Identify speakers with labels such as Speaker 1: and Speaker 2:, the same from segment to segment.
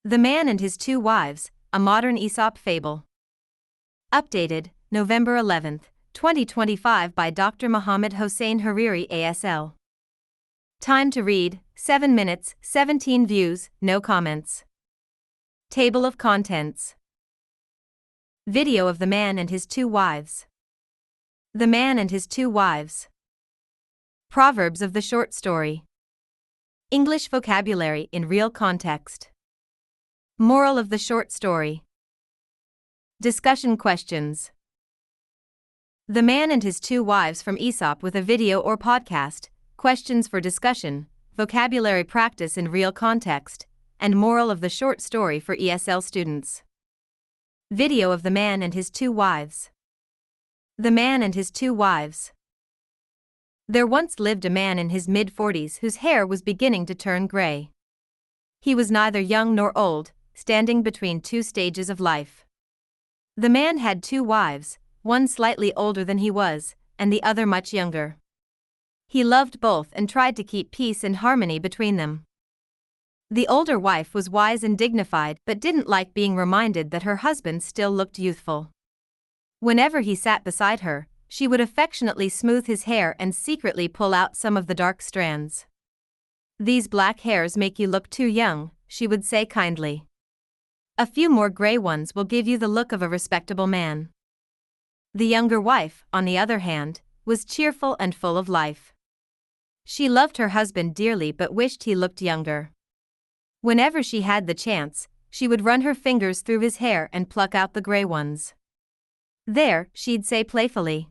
Speaker 1: The Man and His Two Wives, a modern Aesop fable. Updated, November 11, 2025 by Dr. Mohammed Hossein Hariri ASL. Time to read, 7 minutes, 17 views, no comments. Table of Contents. Video of the Man and His Two Wives. The Man and His Two Wives. Proverbs of the short story. English vocabulary in real context. Moral of the short story. Discussion questions. The Man and His Two Wives from Aesop with a video or podcast, questions for discussion, vocabulary practice in real context, and moral of the short story for ESL students. Video of the Man and His Two Wives. The Man and His Two Wives. There once lived a man in his mid-40s whose hair was beginning to turn gray. He was neither young nor old, standing between two stages of life. The man had two wives, one slightly older than he was, and the other much younger. He loved both and tried to keep peace and harmony between them. The older wife was wise and dignified but didn't like being reminded that her husband still looked youthful. Whenever he sat beside her, she would affectionately smooth his hair and secretly pull out some of the dark strands. "These black hairs make you look too young," she would say kindly. "A few more gray ones will give you the look of a respectable man." The younger wife, on the other hand, was cheerful and full of life. She loved her husband dearly but wished he looked younger. Whenever she had the chance, she would run her fingers through his hair and pluck out the gray ones. "There," she'd say playfully.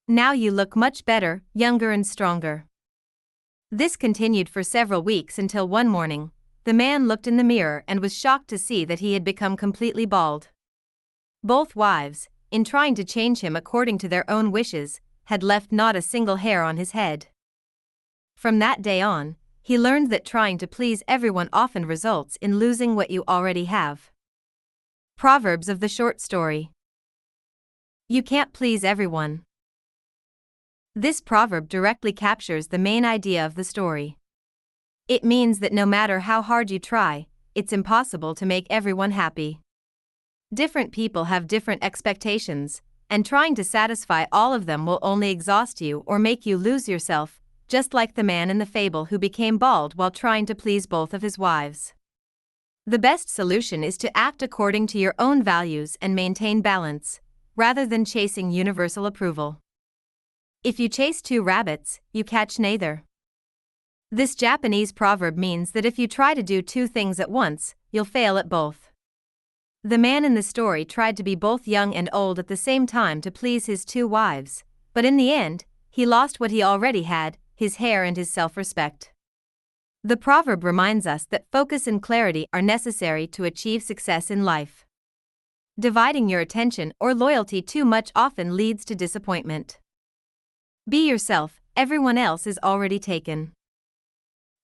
Speaker 1: "Now you look much better, younger and stronger." This continued for several weeks until one morning, the man looked in the mirror and was shocked to see that he had become completely bald. Both wives, in trying to change him according to their own wishes, had left not a single hair on his head. From that day on, he learned that trying to please everyone often results in losing what you already have. Proverbs of the short story. You can't please everyone. This proverb directly captures the main idea of the story. It means that no matter how hard you try, it's impossible to make everyone happy. Different people have different expectations, and trying to satisfy all of them will only exhaust you or make you lose yourself, just like the man in the fable who became bald while trying to please both of his wives. The best solution is to act according to your own values and maintain balance, rather than chasing universal approval. If you chase two rabbits, you catch neither. This Japanese proverb means that if you try to do two things at once, you'll fail at both. The man in the story tried to be both young and old at the same time to please his two wives, but in the end, he lost what he already had, his hair and his self-respect. The proverb reminds us that focus and clarity are necessary to achieve success in life. Dividing your attention or loyalty too much often leads to disappointment. Be yourself, everyone else is already taken.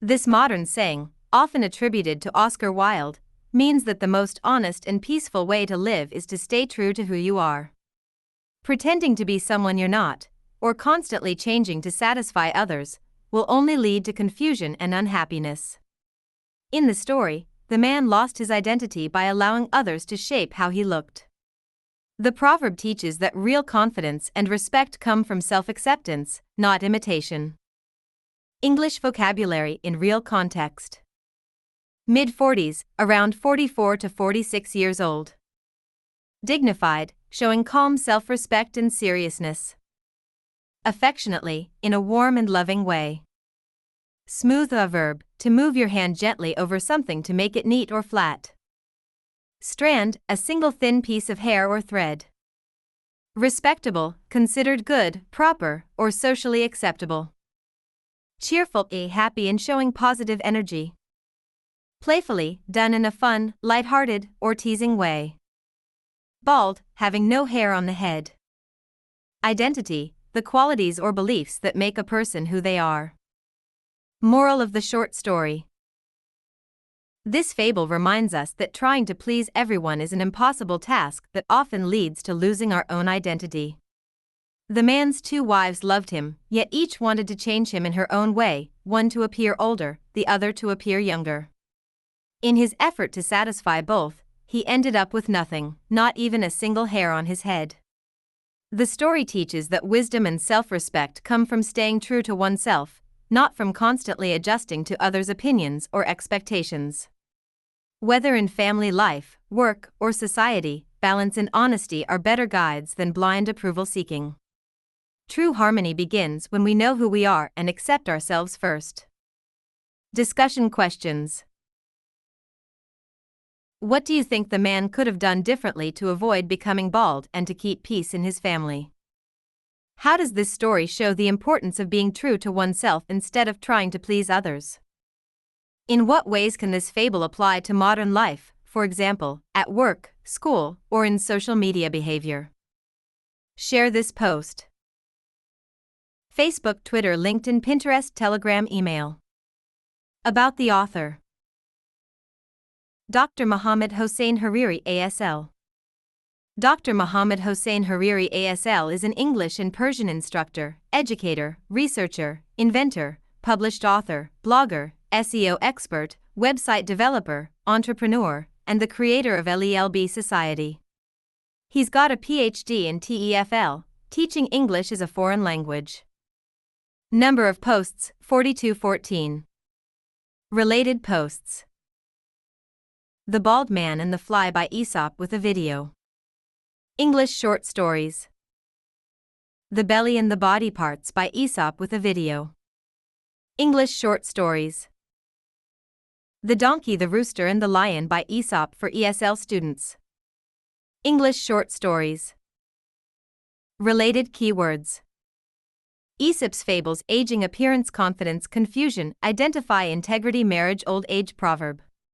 Speaker 1: This modern saying, often attributed to Oscar Wilde, means that the most honest and peaceful way to live is to stay true to who you are. Pretending to be someone you're not, or constantly changing to satisfy others, will only lead to confusion and unhappiness. In the story, the man lost his identity by allowing others to shape how he looked. The proverb teaches that real confidence and respect come from self-acceptance, not imitation. English vocabulary in real context. Mid-40s, around 44 to 46 years old. Dignified, showing calm self-respect and seriousness. Affectionately, in a warm and loving way. Smooth, a verb, to move your hand gently over something to make it neat or flat. Strand, a single thin piece of hair or thread. Respectable, considered good, proper, or socially acceptable. Cheerful, happy and showing positive energy. Playfully, done in a fun, light-hearted, or teasing way. Bald, having no hair on the head. Identity, the qualities or beliefs that make a person who they are. Moral of the short story. This fable reminds us that trying to please everyone is an impossible task that often leads to losing our own identity. The man's two wives loved him, yet each wanted to change him in her own way, one to appear older, the other to appear younger. In his effort to satisfy both, he ended up with nothing, not even a single hair on his head. The story teaches that wisdom and self-respect come from staying true to oneself, not from constantly adjusting to others' opinions or expectations. Whether in family life, work, or society, balance and honesty are better guides than blind approval seeking. True harmony begins when we know who we are and accept ourselves first. Discussion questions. What do you think the man could have done differently to avoid becoming bald and to keep peace in his family? How does this story show the importance of being true to oneself instead of trying to please others? In what ways can this fable apply to modern life, for example, at work, school, or in social media behavior? Share this post. Facebook, Twitter, LinkedIn, Pinterest, Telegram, email. About the author. Dr. Mohammed Hossein Hariri, ASL. Dr. Mohammed Hossein Hariri, ASL is an English and Persian instructor, educator, researcher, inventor, published author, blogger, SEO expert, website developer, entrepreneur, and the creator of LELB Society. He's got a PhD in TEFL, teaching English as a foreign language. Number of posts, 4214. Related posts. The Bald Man and the Fly by Aesop with a video. English short stories. The Belly and the Body Parts by Aesop with a video. English short stories. The Donkey, the Rooster and the Lion by Aesop for ESL students. English short stories. Related keywords. Aesop's fables: aging, appearance, confidence, confusion, identify, integrity, marriage, old age, proverb.